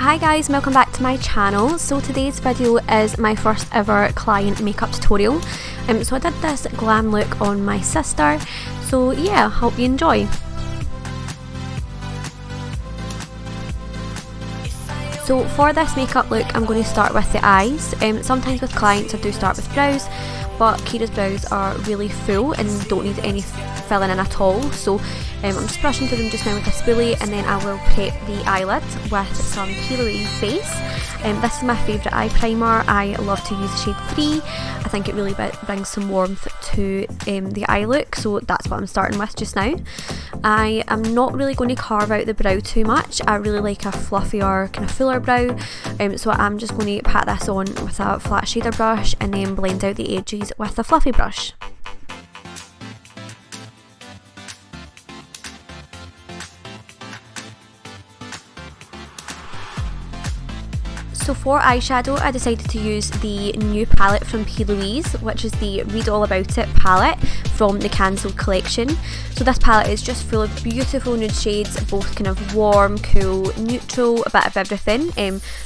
Hi guys, welcome back to my channel. So today's video is my first ever client makeup tutorial. So I did this glam look on my sister. So yeah, hope you enjoy. So for this makeup look, I'm going to start with the eyes. Sometimes with clients I do start with brows, but Kira's brows are really full and don't need any filling in at all. So I'm just brushing through them just now with a spoolie, and then I will prep the eyelid with some Louise base. This is my favourite eye primer. I love to use the shade 3. I think it really brings some warmth to the eye look, so that's what I'm starting with just now. I am not really going to carve out the brow too much. I really like a fluffier, kind of fuller brow, so I'm just going to pat this on with a flat shader brush and then blend out the edges with a fluffy brush. So for eyeshadow, I decided to use the new palette from Louise, which is the Read All About It palette from the Cancelled collection. So this palette is just full of beautiful nude shades, both kind of warm, cool, neutral, a bit of everything.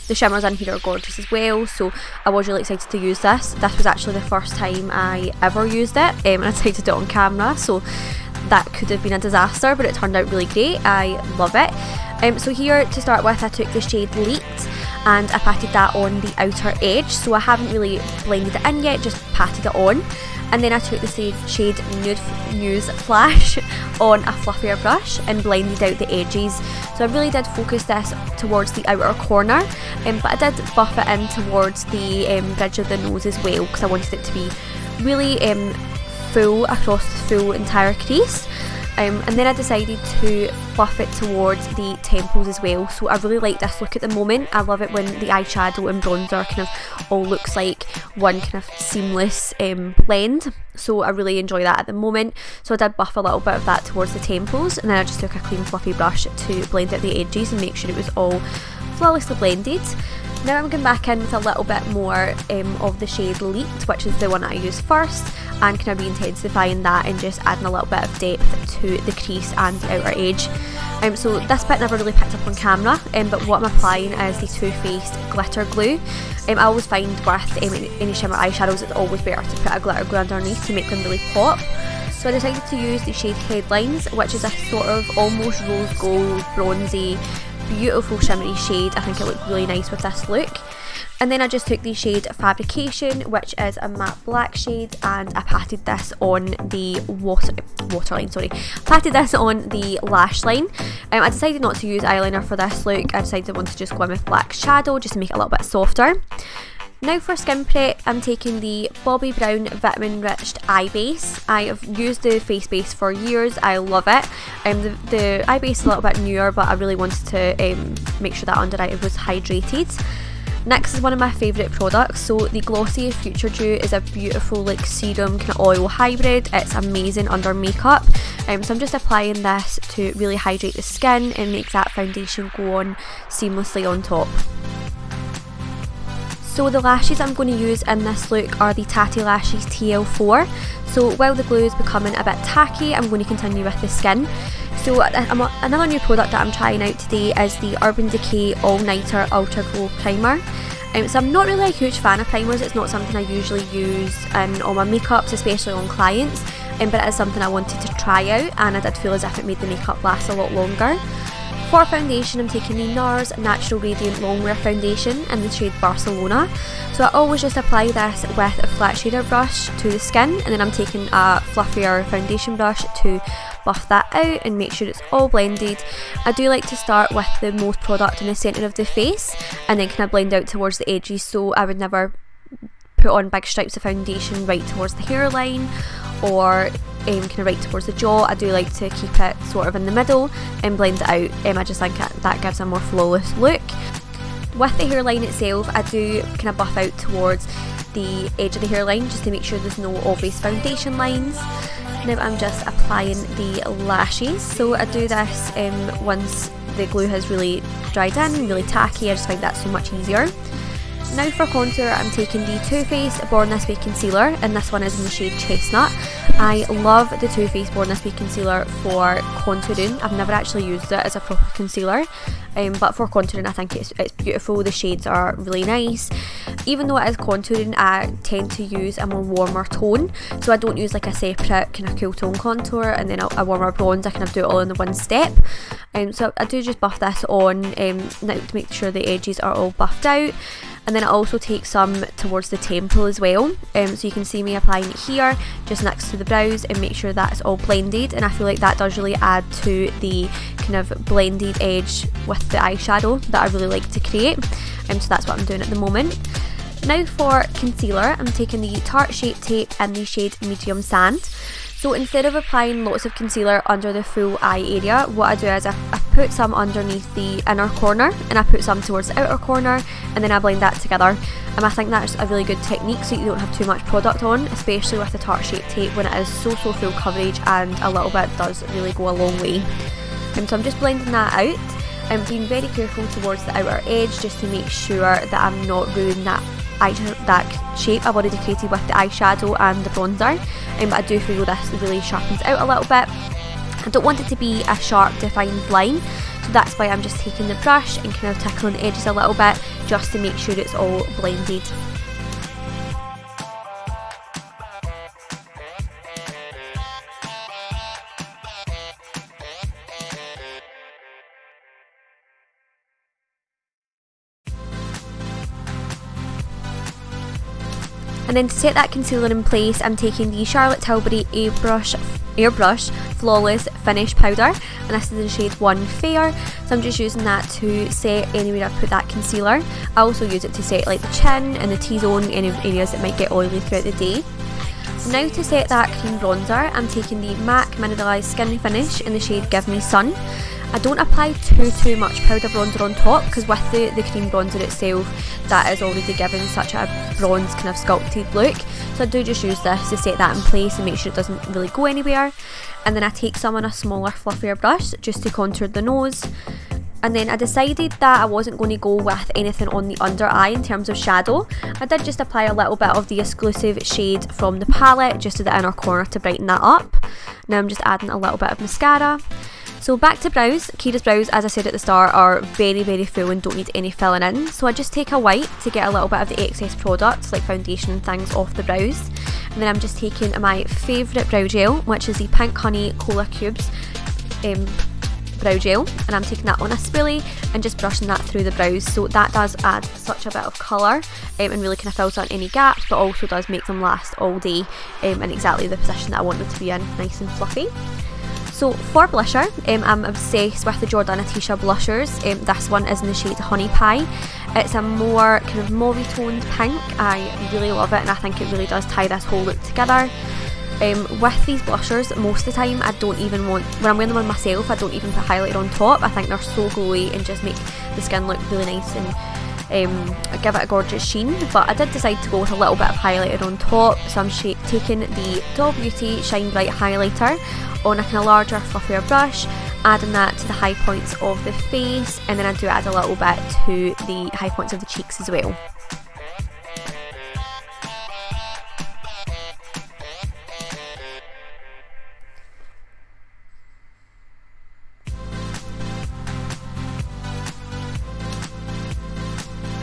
The shimmers in here are gorgeous as well, so I was really excited to use this. This was actually the first time I ever used it, and I decided to do it on camera, so that could have been a disaster, but it turned out really great. I love it. So here to start with, I took the shade Leaked and I patted that on the outer edge, so I haven't really blended it in yet, just patted it on. And then I took the shade Nude News Flash on a fluffier brush and blended out the edges. So I really did focus this towards the outer corner, but I did buff it in towards the bridge of the nose as well, because I wanted it to be really full across the full entire crease. And then I decided to buff it towards the temples as well. So I really like this look at the moment. I love it when the eyeshadow and bronzer kind of all looks like one kind of seamless blend. So I really enjoy that at the moment. So I did buff a little bit of that towards the temples, and then I just took a clean fluffy brush to blend out the edges and make sure it was all flawlessly blended. Now I'm going back in with a little bit more of the shade Leaked, which is the one I used first, and kind of re-intensifying that and just adding a little bit of depth to the crease and the outer edge. So this bit never really picked up on camera, but what I'm applying is the Too Faced glitter glue. I always find with any shimmer eyeshadows it's always better to put a glitter glue underneath to make them really pop. So I decided to use the shade Headlines, which is a sort of almost rose gold, bronzy, beautiful shimmery shade. I think it looked really nice with this look. And then I just took the shade Fabrication, which is a matte black shade, and I patted this on the patted this on the lash line. I decided not to use eyeliner for this look. I decided I wanted to just go in with black shadow just to make it a little bit softer. Now for skin prep, I'm taking the Bobbi Brown Vitamin Enriched eye base. I have used the face base for years. I love it. The eye base is a little bit newer, but I really wanted to make sure that under eye was hydrated. Next is one of my favourite products. So the Glossy Future Dew is a beautiful like serum kind of oil hybrid. It's amazing under makeup. So I'm just applying this to really hydrate the skin and make that foundation go on seamlessly on top. So the lashes I'm going to use in this look are the Tatty Lashes TL4. So while the glue is becoming a bit tacky, I'm going to continue with the skin. So another new product that I'm trying out today is the Urban Decay All Nighter Ultra Glow Primer. So I'm not really a huge fan of primers. It's not something I usually use in all my makeups, especially on clients, but it is something I wanted to try out, and I did feel as if it made the makeup last a lot longer. For foundation, I'm taking the NARS Natural Radiant Longwear Foundation in the shade Barcelona. So I always just apply this with a flat shader brush to the skin, and then I'm taking a fluffier foundation brush to buff that out and make sure it's all blended. I do like to start with the most product in the centre of the face and then kind of blend out towards the edges, so I would never put on big stripes of foundation right towards the hairline or kind of right towards the jaw. I do like to keep it sort of in the middle and blend it out. I just think that gives a more flawless look. With the hairline itself, I do kind of buff out towards the edge of the hairline just to make sure there's no obvious foundation lines. Now I'm just applying the lashes. So I do this once the glue has really dried in, really tacky. I just find that so much easier. Now for contour, I'm taking the Too Faced Born This Way Concealer, and this one is in the shade Chestnut. I love the Too Faced Born This Way Concealer for contouring. I've never actually used it as a proper concealer, but for contouring I think it's beautiful. The shades are really nice. Even though it is contouring, I tend to use a more warmer tone, so I don't use like a separate kind of cool tone contour and then a warmer bronze. I kind of do it all in the one step. So I do just buff this on now to make sure the edges are all buffed out. And then I also take some towards the temple as well, so you can see me applying it here just next to the brows and make sure that's all blended, and I feel like that does really add to the kind of blended edge with the eyeshadow that I really like to create, so that's what I'm doing at the moment. Now for concealer, I'm taking the Tarte Shape Tape in the shade Medium Sand. So instead of applying lots of concealer under the full eye area, what I do is I put some underneath the inner corner and I put some towards the outer corner, and then I blend that together. And I think that's a really good technique so you don't have too much product on, especially with the Tarte Shape Tape when it is so full coverage, and a little bit does really go a long way. So I'm just blending that out. I'm being very careful towards the outer edge just to make sure that I'm not ruining that shape I've already created with the eyeshadow and the bronzer, but I do feel this really sharpens out a little bit. I don't want it to be a sharp defined line, so that's why I'm just taking the brush and kind of tickling the edges a little bit just to make sure it's all blended. And then to set that concealer in place, I'm taking the Charlotte Tilbury Airbrush Flawless Finish Powder, and this is in shade 1 Fair, so I'm just using that to set anywhere I've put that concealer. I also use it to set like the chin and the T-zone, any areas that might get oily throughout the day. Now to set that cream bronzer, I'm taking the MAC Mineralized Skin Finish in the shade Give Me Sun. I don't apply too much powder bronzer on top, because with the cream bronzer itself, that is already given such a bronze kind of sculpted look. So I do just use this to set that in place and make sure it doesn't really go anywhere. And then I take some on a smaller, fluffier brush just to contour the nose. And then I decided that I wasn't going to go with anything on the under eye in terms of shadow. I did just apply a little bit of the exclusive shade from the palette just to the inner corner to brighten that up. Now I'm just adding a little bit of mascara. So back to brows. Kira's brows, as I said at the start, are very full and don't need any filling in. So I just take a wipe to get a little bit of the excess products like foundation and things off the brows. And then I'm just taking my favourite brow gel, which is the Pink Honey Cola Cubes brow gel, and I'm taking that on a spoolie and just brushing that through the brows. So that does add such a bit of colour and really kind of fills out any gaps, but also does make them last all day in exactly the position that I want them to be in, nice and fluffy. So for blusher, I'm obsessed with the Jordana Tisha blushers. This one is in the shade Honey Pie. It's a more kind of mauve toned pink. I really love it, and I think it really does tie this whole look together. With these blushers, most of the time I don't even want, when I'm wearing them on myself, I don't even put highlighter on top. I think they're so glowy and just make the skin look really nice and give it a gorgeous sheen. But I did decide to go with a little bit of highlighter on top, so I'm taking the Doll Beauty Shine Bright highlighter on a kind of larger, fluffier brush, adding that to the high points of the face, and then I do add a little bit to the high points of the cheeks as well.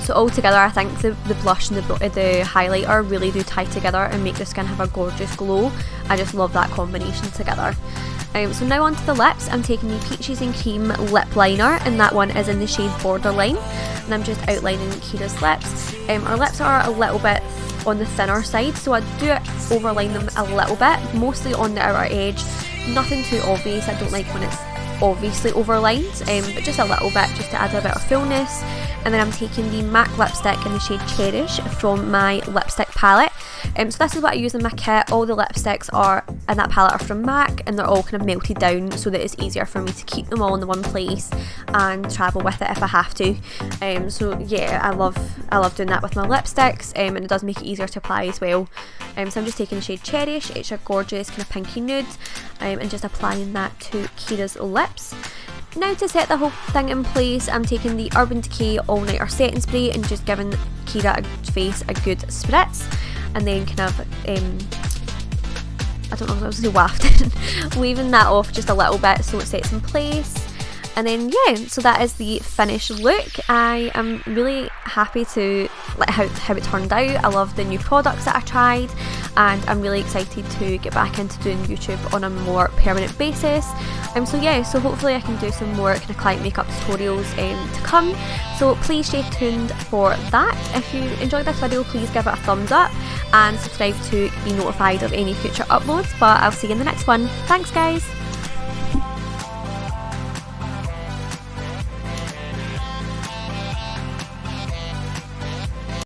So altogether, I think the blush and the highlighter really do tie together and make the skin have a gorgeous glow. I just love that combination together. So now onto the lips. I'm taking the Peaches and Cream lip liner, and that one is in the shade Borderline, and I'm just outlining Kira's lips. Our lips are a little bit on the thinner side, so I do overline them a little bit, mostly on the outer edge. Nothing too obvious. I don't like when it's obviously overlined, but just a little bit, just to add a bit of fullness. And then I'm taking the MAC lipstick in the shade Cherish from my lipstick palette. So this is what I use in my kit. All the lipsticks are in that palette are from MAC, and they're all kind of melted down so that it's easier for me to keep them all in the one place and travel with it if I have to. So yeah, I love doing that with my lipsticks, and it does make it easier to apply as well. So I'm just taking the shade Cherish. It's a gorgeous kind of pinky nude, and just applying that to Kira's lips. Now to set the whole thing in place, I'm taking the Urban Decay All Nighter Setting Spray and just giving Kira's face a good spritz, and then kind of, I don't know, I was going to say wafting, waving that off just a little bit so it sets in place. And then yeah, so that is the finished look. I am really happy to how it turned out. I love the new products that I tried, and I'm really excited to get back into doing YouTube on a more permanent basis. So yeah, so hopefully I can do some more kind of client makeup tutorials to come, so please stay tuned for that. If you enjoyed this video, please give it a thumbs up and subscribe to be notified of any future uploads, but I'll see you in the next one. Thanks guys!